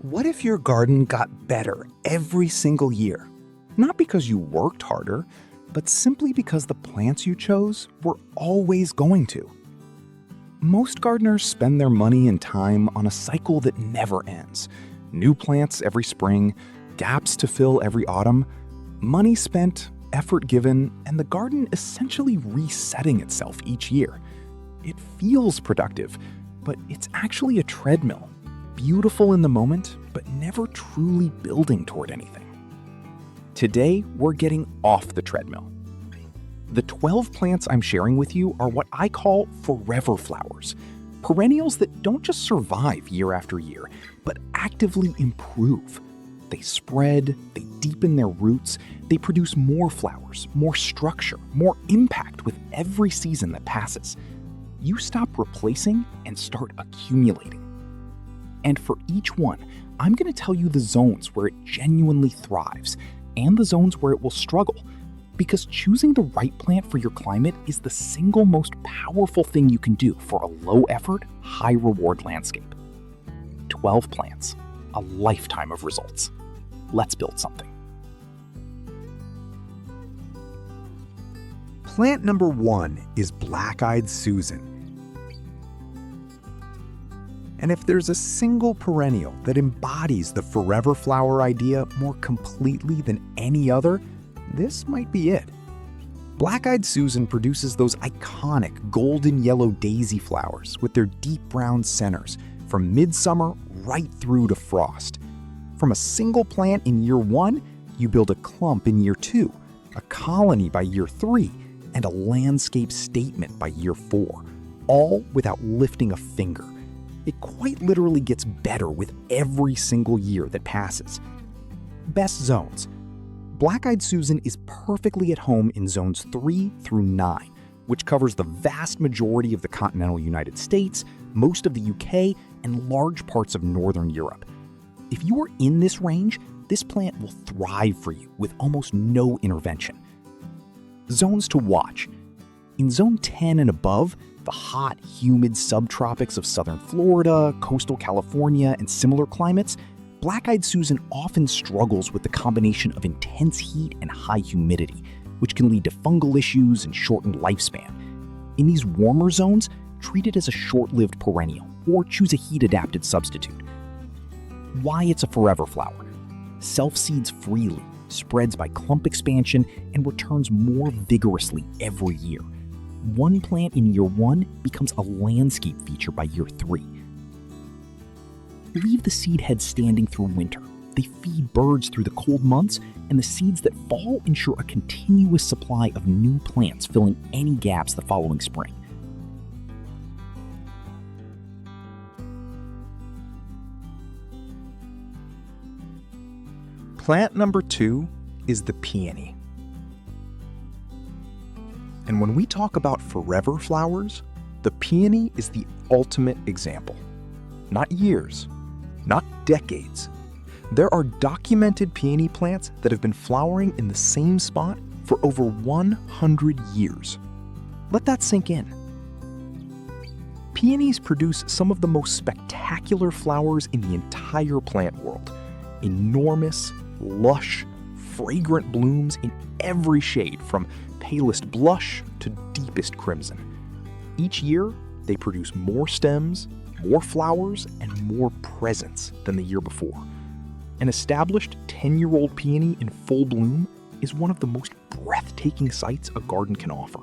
What if your garden got better every single year? Not because you worked harder, but simply because the plants you chose were always going to. Most gardeners spend their money and time on a cycle that never ends. New plants every spring, gaps to fill every autumn, money spent, effort given, and the garden essentially resetting itself each year. It feels productive, but it's actually a treadmill. Beautiful in the moment, but never truly building toward anything. Today, we're getting off the treadmill. The 12 plants I'm sharing with you are what I call forever flowers, perennials that don't just survive year after year, but actively improve. They spread, they deepen their roots, they produce more flowers, more structure, more impact with every season that passes. You stop replacing and start accumulating. And for each one, I'm going to tell you the zones where it genuinely thrives and the zones where it will struggle, because choosing the right plant for your climate is the single most powerful thing you can do for a low-effort, high-reward landscape. 12 plants, a lifetime of results. Let's build something. Plant number 1 is Black-Eyed Susan. And if there's a single perennial that embodies the forever flower idea more completely than any other, this might be it. Black-Eyed Susan produces those iconic golden yellow daisy flowers with their deep brown centers from midsummer right through to frost. From a single plant in year 1, you build a clump in year 2, a colony by year 3, and a landscape statement by year 4, all without lifting a finger. It quite literally gets better with every single year that passes. Best zones. Black-Eyed Susan is perfectly at home in zones 3 through 9, which covers the vast majority of the continental United States, most of the UK, and large parts of Northern Europe. If you are in this range, this plant will thrive for you with almost no intervention. Zones to watch. In zone 10 and above, the hot, humid subtropics of southern Florida, coastal California, and similar climates, Black-Eyed Susan often struggles with the combination of intense heat and high humidity, which can lead to fungal issues and shortened lifespan. In these warmer zones, treat it as a short-lived perennial or choose a heat-adapted substitute. Why it's a forever flower. Self-seeds freely, spreads by clump expansion, and returns more vigorously every year. One plant in year 1 becomes a landscape feature by year 3. Leave the seed heads standing through winter. They feed birds through the cold months, and the seeds that fall ensure a continuous supply of new plants filling any gaps the following spring. Plant number 2 is the peony. And when we talk about forever flowers, the peony is the ultimate example. Not years, not decades. There are documented peony plants that have been flowering in the same spot for over 100 years. Let that sink in. Peonies produce some of the most spectacular flowers in the entire plant world. Enormous, lush, fragrant blooms in every shade, from palest blush to deepest crimson. Each year, they produce more stems, more flowers, and more presence than the year before. An established 10-year-old peony in full bloom is one of the most breathtaking sights a garden can offer.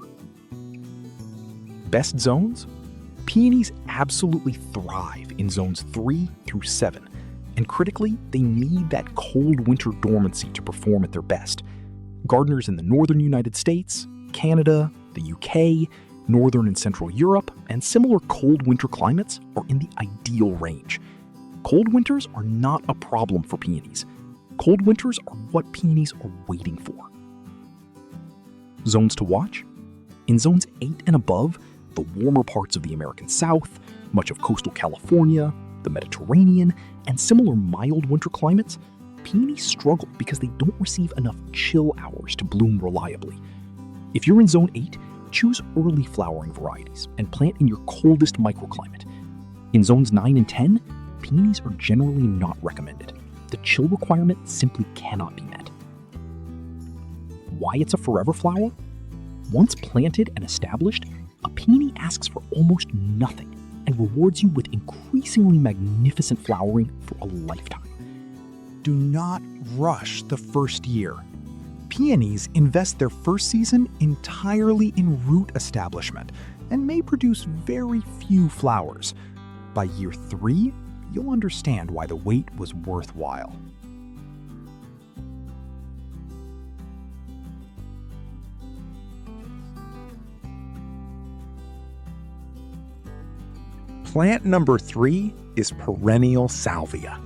Best zones? Peonies absolutely thrive in zones 3 through 7, and critically, they need that cold winter dormancy to perform at their best. Gardeners in the northern United States, Canada, the UK, northern and central Europe, and similar cold winter climates are in the ideal range. Cold winters are not a problem for peonies. Cold winters are what peonies are waiting for. Zones to watch? In zones 8 and above, the warmer parts of the American South, much of coastal California, the Mediterranean, and similar mild winter climates, peonies struggle because they don't receive enough chill hours to bloom reliably. If you're in zone 8, choose early flowering varieties and plant in your coldest microclimate. In zones 9 and 10, peonies are generally not recommended. The chill requirement simply cannot be met. Why it's a forever flower? Once planted and established, a peony asks for almost nothing and rewards you with increasingly magnificent flowering for a lifetime. Do not rush the first year. Peonies invest their first season entirely in root establishment and may produce very few flowers. By year 3, you'll understand why the wait was worthwhile. Plant number 3 is perennial salvia.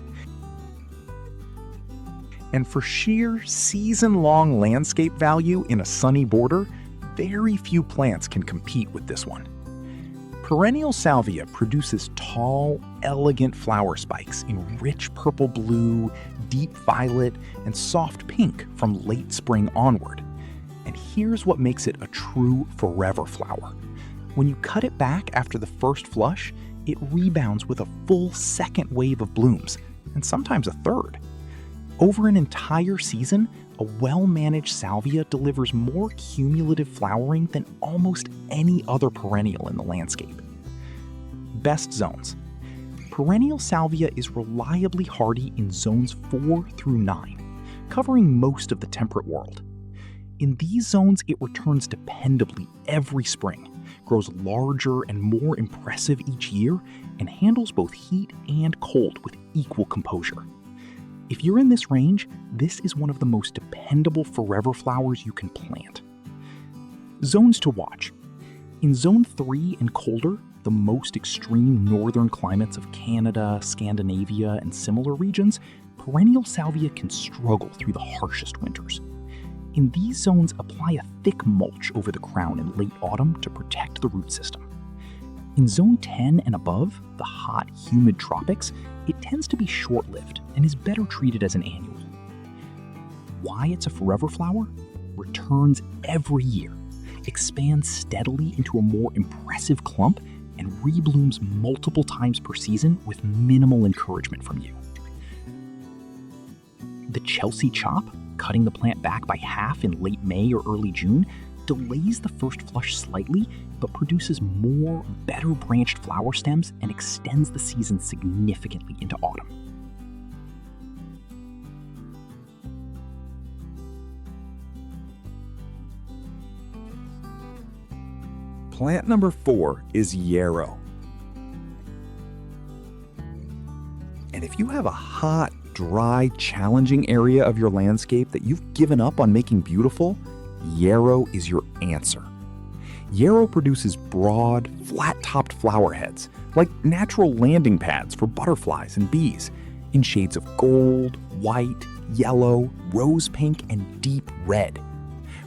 And for sheer season-long landscape value in a sunny border, very few plants can compete with this one. Perennial salvia produces tall, elegant flower spikes in rich purple blue, deep violet, and soft pink from late spring onward. And here's what makes it a true forever flower. When you cut it back after the first flush, it rebounds with a full second wave of blooms, and sometimes a third. Over an entire season, a well-managed salvia delivers more cumulative flowering than almost any other perennial in the landscape. Best zones. Perennial salvia is reliably hardy in zones 4 through 9, covering most of the temperate world. In these zones, it returns dependably every spring, grows larger and more impressive each year, and handles both heat and cold with equal composure. If you're in this range, this is one of the most dependable forever flowers you can plant. Zones to watch. In Zone 3 and colder, the most extreme northern climates of Canada, Scandinavia, and similar regions, perennial salvia can struggle through the harshest winters. In these zones, apply a thick mulch over the crown in late autumn to protect the root system. In Zone 10 and above, the hot, humid tropics, it tends to be short-lived and is better treated as an annual. Why it's a forever flower? Returns every year, expands steadily into a more impressive clump, and reblooms multiple times per season with minimal encouragement from you. The Chelsea chop, cutting the plant back by half in late May or early June, delays the first flush slightly, but produces more, better branched flower stems and extends the season significantly into autumn. Plant number 4 is yarrow. And if you have a hot, dry, challenging area of your landscape that you've given up on making beautiful, yarrow is your answer. Yarrow produces broad, flat-topped flower heads, like natural landing pads for butterflies and bees, in shades of gold, white, yellow, rose pink, and deep red.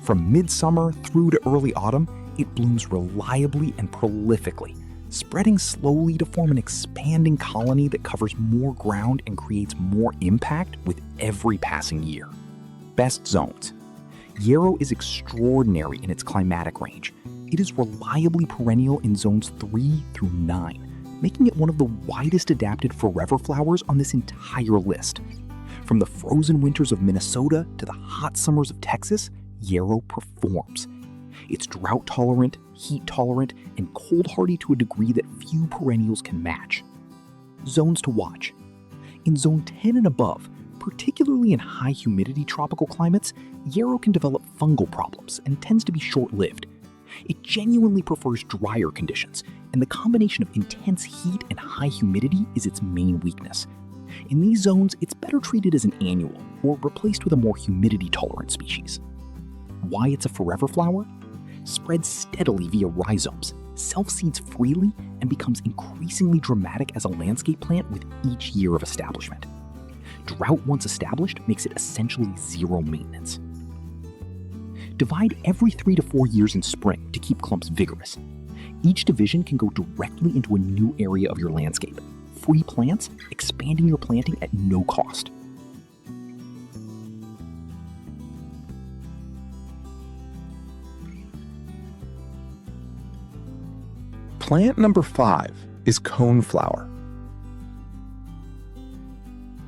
From midsummer through to early autumn, it blooms reliably and prolifically, spreading slowly to form an expanding colony that covers more ground and creates more impact with every passing year. Best zones. Yarrow is extraordinary in its climatic range. It is reliably perennial in zones 3 through 9, making it one of the widest adapted forever flowers on this entire list. From the frozen winters of Minnesota to the hot summers of Texas, yarrow performs. It's drought-tolerant, heat-tolerant, and cold-hardy to a degree that few perennials can match. Zones to watch. In Zone 10 and above, particularly in high-humidity tropical climates, yarrow can develop fungal problems and tends to be short-lived. It genuinely prefers drier conditions, and the combination of intense heat and high humidity is its main weakness. In these zones, it's better treated as an annual or replaced with a more humidity-tolerant species. Why it's a forever flower? Spreads steadily via rhizomes, self-seeds freely, and becomes increasingly dramatic as a landscape plant with each year of establishment. Drought once established makes it essentially zero maintenance. Divide every 3 to 4 years in spring to keep clumps vigorous. Each division can go directly into a new area of your landscape. Free plants, expanding your planting at no cost. Plant number 5 is coneflower.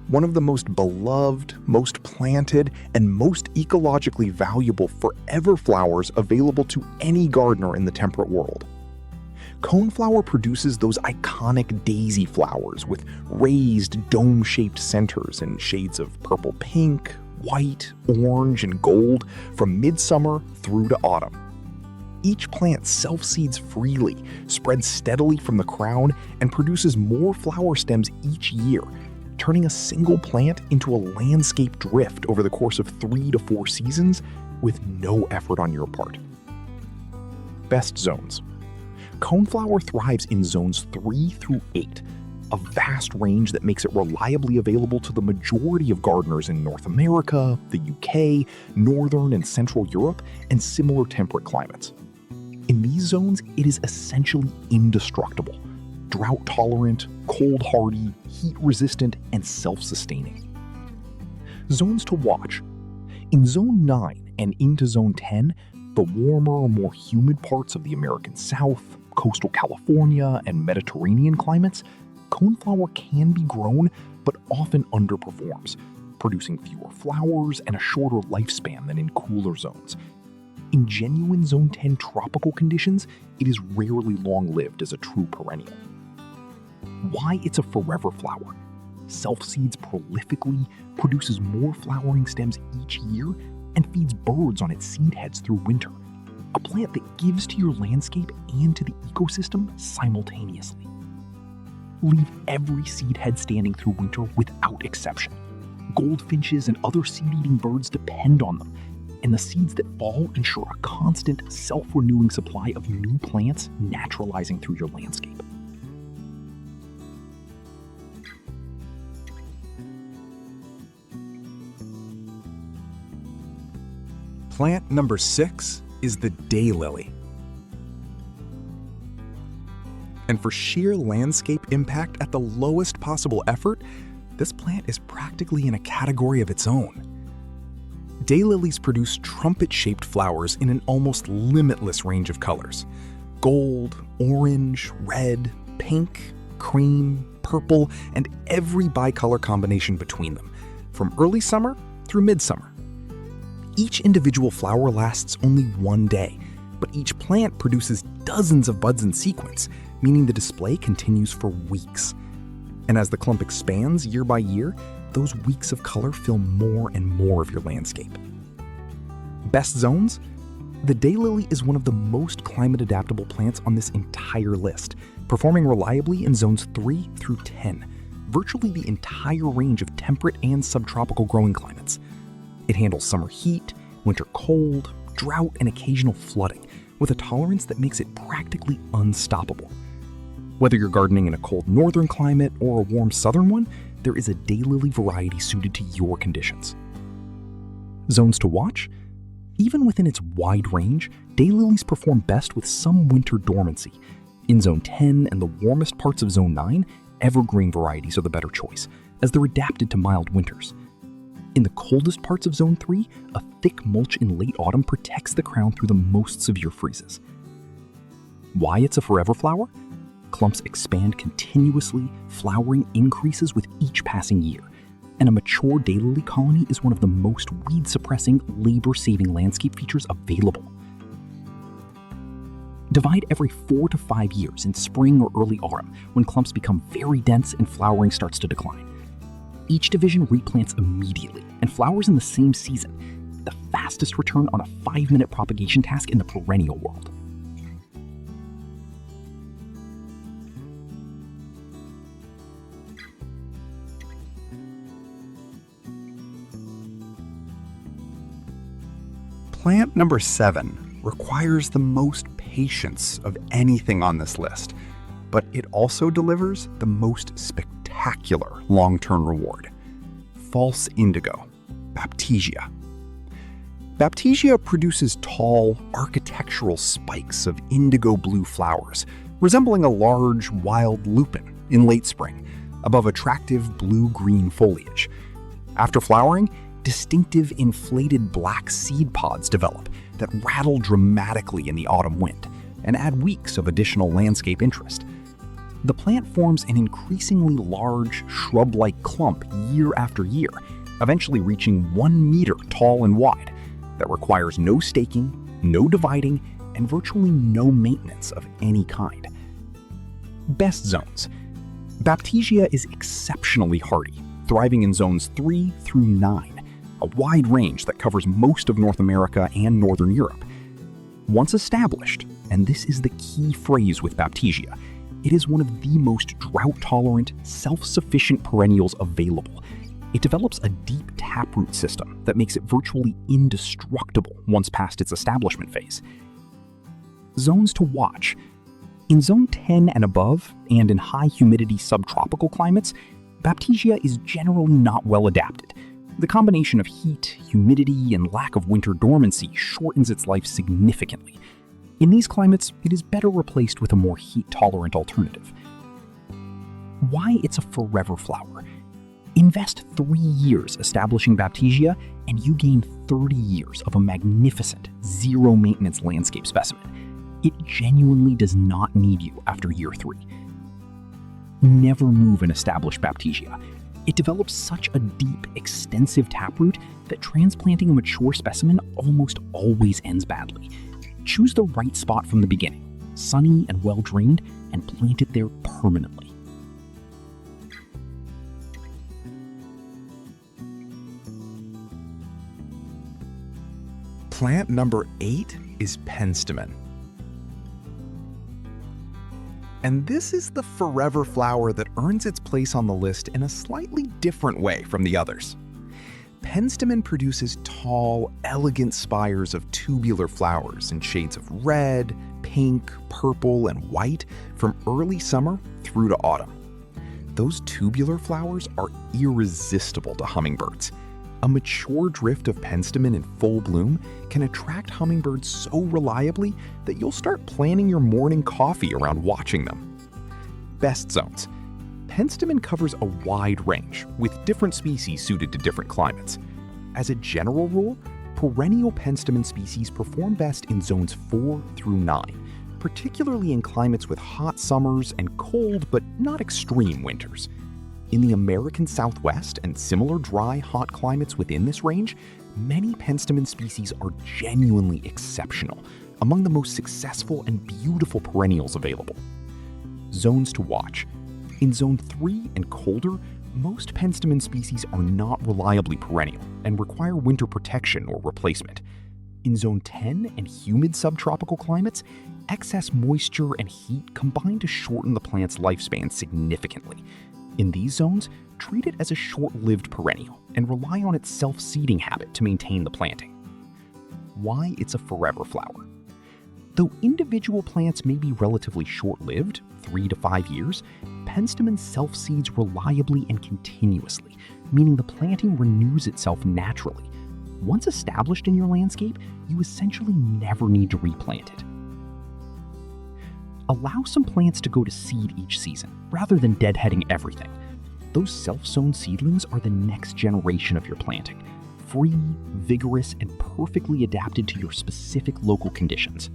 one of the most beloved, most planted, and most ecologically valuable forever flowers available to any gardener in the temperate world. Coneflower produces those iconic daisy flowers with raised dome-shaped centers in shades of purple pink, white, orange, and gold from midsummer through to autumn. Each plant self-seeds freely, spreads steadily from the crown, and produces more flower stems each year, turning a single plant into a landscape drift over the course of 3 to 4 seasons with no effort on your part. Best zones. Coneflower thrives in zones 3 through 8, a vast range that makes it reliably available to the majority of gardeners in North America, the UK, Northern and Central Europe, and similar temperate climates. In these zones, it is essentially indestructible, drought-tolerant, cold-hardy, heat-resistant, and self-sustaining. Zones to watch. In Zone 9 and into Zone 10, the warmer, more humid parts of the American South, coastal California, and Mediterranean climates, coneflower can be grown but often underperforms, producing fewer flowers and a shorter lifespan than in cooler zones. In genuine Zone 10 tropical conditions, it is rarely long-lived as a true perennial. Why it's a forever flower. Self-seeds prolifically, produces more flowering stems each year, and feeds birds on its seed heads through winter. A plant that gives to your landscape and to the ecosystem simultaneously. Leave every seed head standing through winter without exception. Goldfinches and other seed-eating birds depend on them, and the seeds that fall ensure a constant, self-renewing supply of new plants naturalizing through your landscape. Plant number 6 is the daylily. And for sheer landscape impact at the lowest possible effort, this plant is practically in a category of its own. Daylilies produce trumpet-shaped flowers in an almost limitless range of colors. Gold, orange, red, pink, cream, purple, and every bicolor combination between them, from early summer through midsummer. Each individual flower lasts only one day, but each plant produces dozens of buds in sequence, meaning the display continues for weeks. And as the clump expands year by year, those weeks of color fill more and more of your landscape. Best zones? The daylily is one of the most climate-adaptable plants on this entire list, performing reliably in zones 3 through 10, virtually the entire range of temperate and subtropical growing climates. It handles summer heat, winter cold, drought, and occasional flooding, with a tolerance that makes it practically unstoppable. Whether you're gardening in a cold northern climate or a warm southern one, there is a daylily variety suited to your conditions. Zones to watch? Even within its wide range, daylilies perform best with some winter dormancy. In Zone 10 and the warmest parts of Zone 9, evergreen varieties are the better choice, as they're adapted to mild winters. In the coldest parts of Zone 3, a thick mulch in late autumn protects the crown through the most severe freezes. Why it's a forever flower? Clumps expand continuously, flowering increases with each passing year, and a mature daylily colony is one of the most weed-suppressing, labor-saving landscape features available. Divide every 4 to 5 years in spring or early autumn when clumps become very dense and flowering starts to decline. Each division replants immediately and flowers in the same season, the fastest return on a 5-minute propagation task in the perennial world. Plant number 7 requires the most patience of anything on this list, but it also delivers the most spectacular long-term reward. False indigo, Baptisia. Baptisia produces tall, architectural spikes of indigo blue flowers, resembling a large, wild lupin in late spring, above attractive blue-green foliage. After flowering, distinctive inflated black seed pods develop that rattle dramatically in the autumn wind and add weeks of additional landscape interest. The plant forms an increasingly large, shrub-like clump year after year, eventually reaching 1 meter tall and wide, that requires no staking, no dividing, and virtually no maintenance of any kind. Best zones. Baptisia is exceptionally hardy, thriving in zones 3 through 9, a wide range that covers most of North America and Northern Europe. Once established, and this is the key phrase with Baptisia, it is one of the most drought-tolerant, self-sufficient perennials available. It develops a deep taproot system that makes it virtually indestructible once past its establishment phase. Zones to watch. In zone 10 and above, and in high humidity subtropical climates, Baptisia is generally not well adapted. The combination of heat, humidity, and lack of winter dormancy shortens its life significantly. In these climates, it is better replaced with a more heat-tolerant alternative. Why it's a forever flower. Invest 3 years establishing Baptisia, and you gain 30 years of a magnificent, zero-maintenance landscape specimen. It genuinely does not need you after year 3. Never move an established Baptisia. It develops such a deep, extensive taproot that transplanting a mature specimen almost always ends badly. Choose the right spot from the beginning, sunny and well-drained, and plant it there permanently. Plant number 8 is penstemon. And this is the forever flower that earns its place on the list in a slightly different way from the others. Penstemon produces tall, elegant spires of tubular flowers in shades of red, pink, purple, and white from early summer through to autumn. Those tubular flowers are irresistible to hummingbirds. A mature drift of penstemon in full bloom can attract hummingbirds so reliably that you'll start planning your morning coffee around watching them. Best zones. Penstemon covers a wide range, with different species suited to different climates. As a general rule, perennial penstemon species perform best in zones 4 through 9, particularly in climates with hot summers and cold but not extreme winters. In the American Southwest and similar dry, hot climates within this range, many penstemon species are genuinely exceptional, among the most successful and beautiful perennials available. Zones to watch. In zone 3 and colder, most penstemon species are not reliably perennial and require winter protection or replacement. In zone 10 and humid subtropical climates, excess moisture and heat combine to shorten the plant's lifespan significantly. In these zones, treat it as a short-lived perennial and rely on its self-seeding habit to maintain the planting. Why it's a forever flower. Though individual plants may be relatively short-lived, 3 to 5 years, penstemon self-seeds reliably and continuously, meaning the planting renews itself naturally. Once established in your landscape, you essentially never need to replant it. Allow some plants to go to seed each season, rather than deadheading everything. Those self-sown seedlings are the next generation of your planting, free, vigorous, and perfectly adapted to your specific local conditions.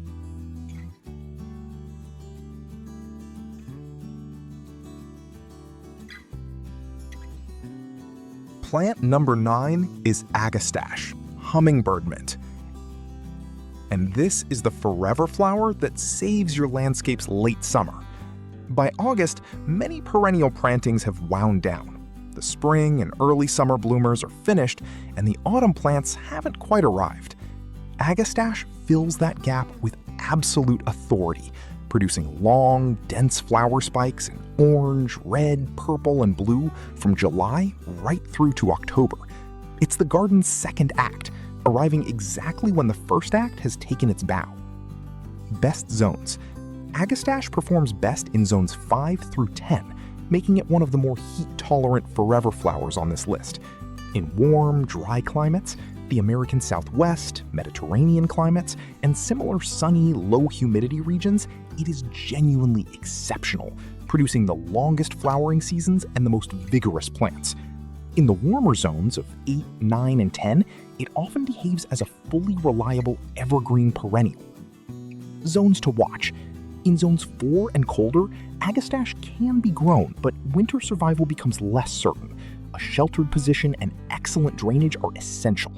Plant number 9 is agastache, hummingbird mint. And this is the forever flower that saves your landscape's late summer. By August, many perennial plantings have wound down. The spring and early summer bloomers are finished, and the autumn plants haven't quite arrived. Agastache fills that gap with absolute authority, producing long, dense flower spikes in orange, red, purple, and blue from July right through to October. It's the garden's second act, arriving exactly when the first act has taken its bow. Best zones. Agastache performs best in zones 5 through 10, making it one of the more heat-tolerant forever flowers on this list. In warm, dry climates, the American Southwest, Mediterranean climates, and similar sunny, low-humidity regions, it is genuinely exceptional, producing the longest flowering seasons and the most vigorous plants. In the warmer zones of 8, 9, and 10, it often behaves as a fully reliable evergreen perennial. Zones to watch. In zones 4 and colder, agastache can be grown, but winter survival becomes less certain. A sheltered position and excellent drainage are essential.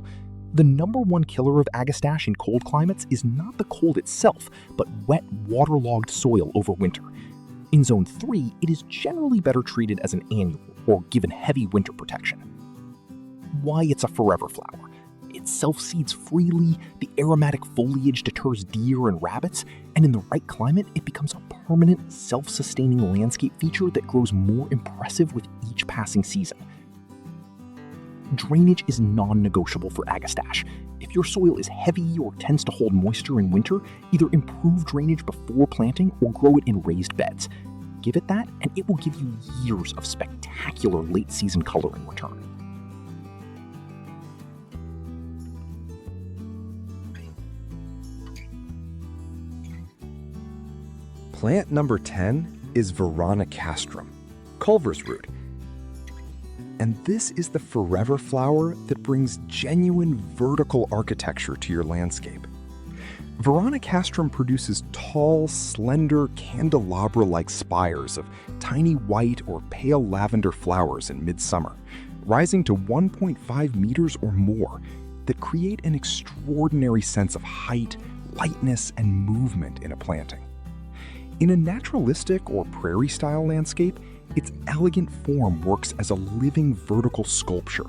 The number one killer of agastache in cold climates is not the cold itself, but wet, waterlogged soil over winter. In zone 3, it is generally better treated as an annual or given heavy winter protection. Why it's a forever flower. It self-seeds freely, the aromatic foliage deters deer and rabbits, and in the right climate, it becomes a permanent, self-sustaining landscape feature that grows more impressive with each passing season. Drainage is non-negotiable for agastache. If your soil is heavy or tends to hold moisture in winter, either improve drainage before planting or grow it in raised beds. Give it that, and it will give you years of spectacular late-season color in return. Plant number 10 is Veronicastrum, Culver's root. And this is the forever flower that brings genuine vertical architecture to your landscape. Veronicastrum produces tall, slender, candelabra-like spires of tiny white or pale lavender flowers in midsummer, rising to 1.5 meters or more, that create an extraordinary sense of height, lightness, and movement in a planting. In a naturalistic or prairie-style landscape, its elegant form works as a living vertical sculpture,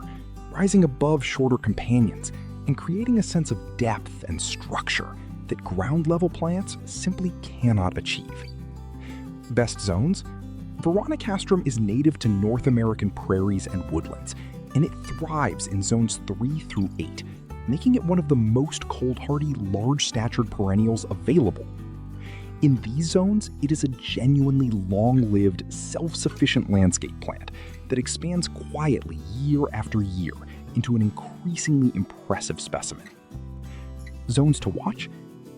rising above shorter companions and creating a sense of depth and structure that ground-level plants simply cannot achieve. Best zones? Veronicastrum is native to North American prairies and woodlands, and it thrives in zones 3 through 8, making it one of the most cold-hardy, large-statured perennials available. In these zones, it is a genuinely long-lived, self-sufficient landscape plant that expands quietly year after year into an increasingly impressive specimen. Zones to watch?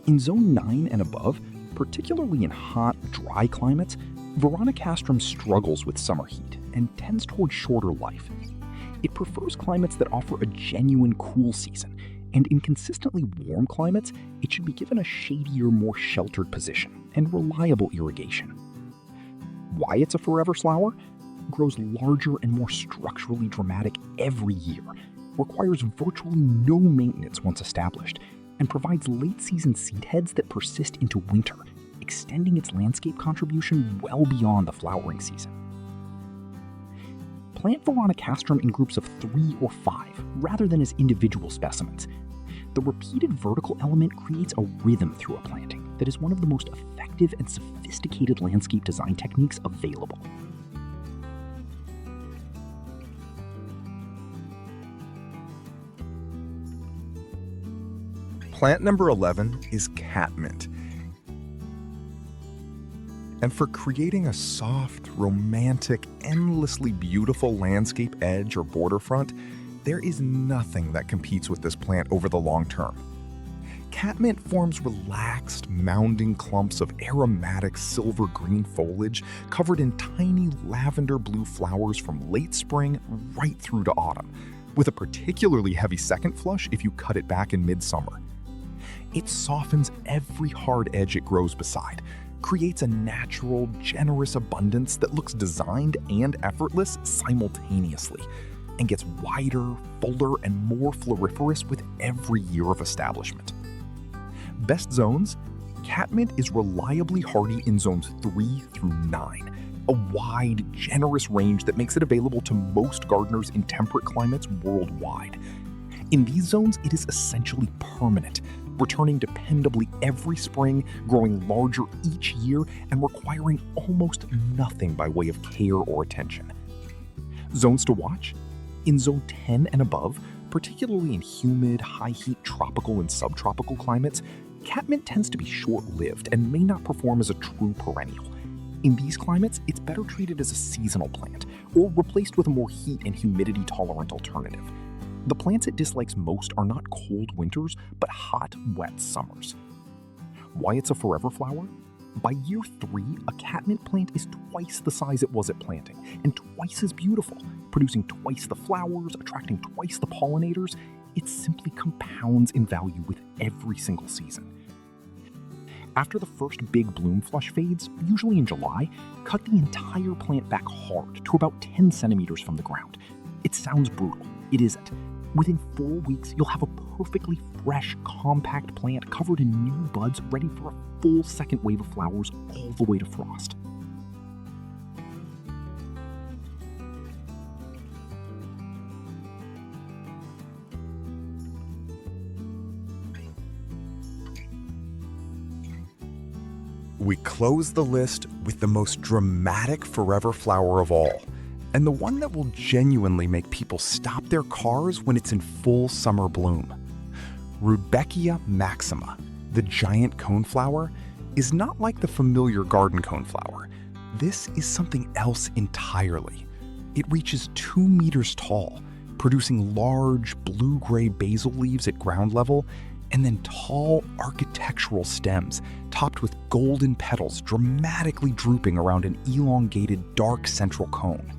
In zone 9 and above, particularly in hot, dry climates, Veronicastrum struggles with summer heat and tends toward shorter life. It prefers climates that offer a genuine cool season, and in consistently warm climates, it should be given a shadier, more sheltered position and reliable irrigation. Why it's a forever flower? Grows larger and more structurally dramatic every year, requires virtually no maintenance once established, and provides late-season seed heads that persist into winter, extending its landscape contribution well beyond the flowering season. Plant Veronicastrum in groups of 3 or 5, rather than as individual specimens. The repeated vertical element creates a rhythm through a planting that is one of the most effective and sophisticated landscape design techniques available. Plant number 11 is catmint. And for creating a soft, romantic, endlessly beautiful landscape edge or borderfront, there is nothing that competes with this plant over the long term. Catmint forms relaxed, mounding clumps of aromatic silver-green foliage covered in tiny lavender-blue flowers from late spring right through to autumn, with a particularly heavy second flush if you cut it back in midsummer. It softens every hard edge it grows beside, creates a natural, generous abundance that looks designed and effortless simultaneously, and gets wider, fuller, and more floriferous with every year of establishment. Best zones? Catmint is reliably hardy in zones 3 through 9, a wide, generous range that makes it available to most gardeners in temperate climates worldwide. In these zones, it is essentially permanent, returning dependably every spring, growing larger each year, and requiring almost nothing by way of care or attention. Zones to watch? In zone 10 and above, particularly in humid, high-heat tropical and subtropical climates, catmint tends to be short-lived and may not perform as a true perennial. In these climates, it's better treated as a seasonal plant, or replaced with a more heat and humidity-tolerant alternative. The plants it dislikes most are not cold winters, but hot, wet summers. Why it's a forever flower? By year 3, a catmint plant is twice the size it was at planting, and twice as beautiful, producing twice the flowers, attracting twice the pollinators. It simply compounds in value with every single season. After the first big bloom flush fades, usually in July, cut the entire plant back hard to about 10 centimeters from the ground. It sounds brutal. It isn't. Within 4 weeks, you'll have a perfectly fresh, compact plant covered in new buds ready for a full second wave of flowers all the way to frost. We close the list with the most dramatic forever flower of all, and the one that will genuinely make people stop their cars when it's in full summer bloom. Rudbeckia maxima, the giant coneflower, is not like the familiar garden coneflower. This is something else entirely. It reaches 2 meters tall, producing large blue-gray basal leaves at ground level, and then tall architectural stems topped with golden petals dramatically drooping around an elongated dark central cone.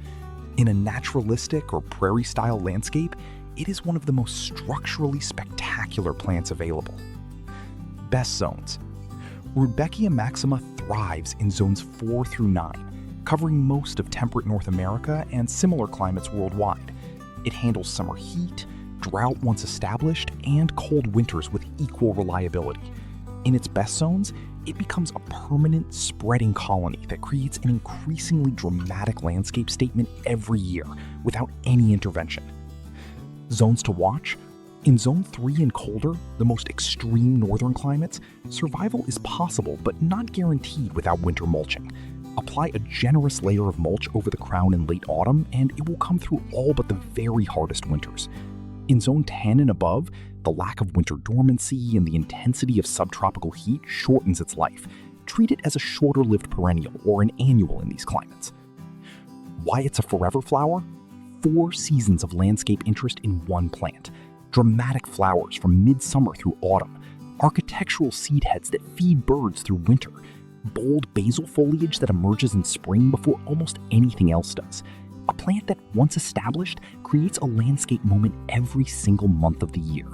In a naturalistic or prairie-style landscape, it is one of the most structurally spectacular plants available. Best zones. Rudbeckia maxima thrives in zones 4 through 9, covering most of temperate North America and similar climates worldwide. It handles summer heat, drought once established, and cold winters with equal reliability. In its best zones, it becomes a permanent, spreading colony that creates an increasingly dramatic landscape statement every year without any intervention. Zones to watch? In Zone 3 and colder, the most extreme northern climates, survival is possible but not guaranteed without winter mulching. Apply a generous layer of mulch over the crown in late autumn, and it will come through all but the very hardest winters. In Zone 10 and above, the lack of winter dormancy and the intensity of subtropical heat shortens its life. Treat it as a shorter-lived perennial or an annual in these climates. Why it's a forever flower? 4 seasons of landscape interest in one plant. Dramatic flowers from midsummer through autumn. Architectural seed heads that feed birds through winter. Bold basal foliage that emerges in spring before almost anything else does. A plant that, once established, creates a landscape moment every single month of the year.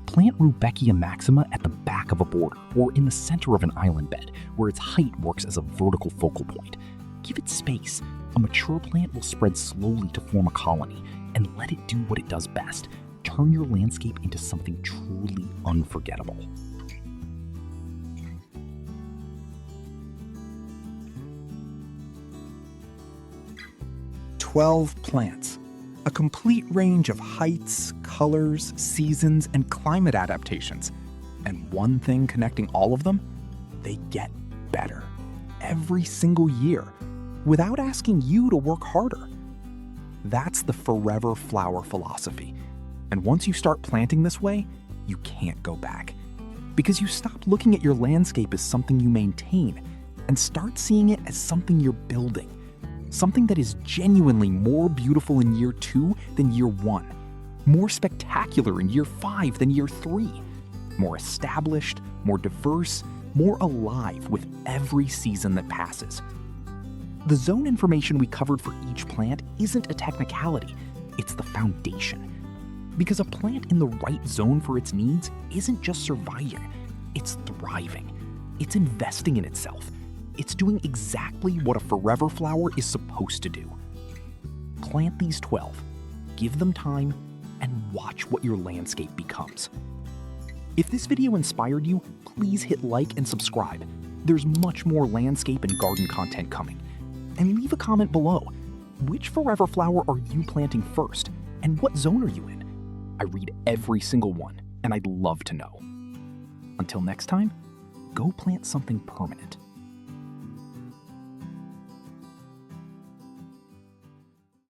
Plant Rudbeckia maxima at the back of a border or in the center of an island bed where its height works as a vertical focal point. Give it space. A mature plant will spread slowly to form a colony, and let it do what it does best. Turn your landscape into something truly unforgettable. Plants, a complete range of heights, colors, seasons, and climate adaptations. And one thing connecting all of them, they get better every single year without asking you to work harder. That's the forever flower philosophy. And once you start planting this way, you can't go back. Because you stop looking at your landscape as something you maintain and start seeing it as something you're building. Something that is genuinely more beautiful in year 2 than year 1, more spectacular in year 5 than year 3, more established, more diverse, more alive with every season that passes. The zone information we covered for each plant isn't a technicality, it's the foundation. Because a plant in the right zone for its needs isn't just surviving, it's thriving. It's investing in itself. It's doing exactly what a forever flower is supposed to do. Plant these 12, give them time, and watch what your landscape becomes. If this video inspired you, please hit like and subscribe. There's much more landscape and garden content coming. And leave a comment below. Which forever flower are you planting first? And what zone are you in? I read every single one, and I'd love to know. Until next time, go plant something permanent.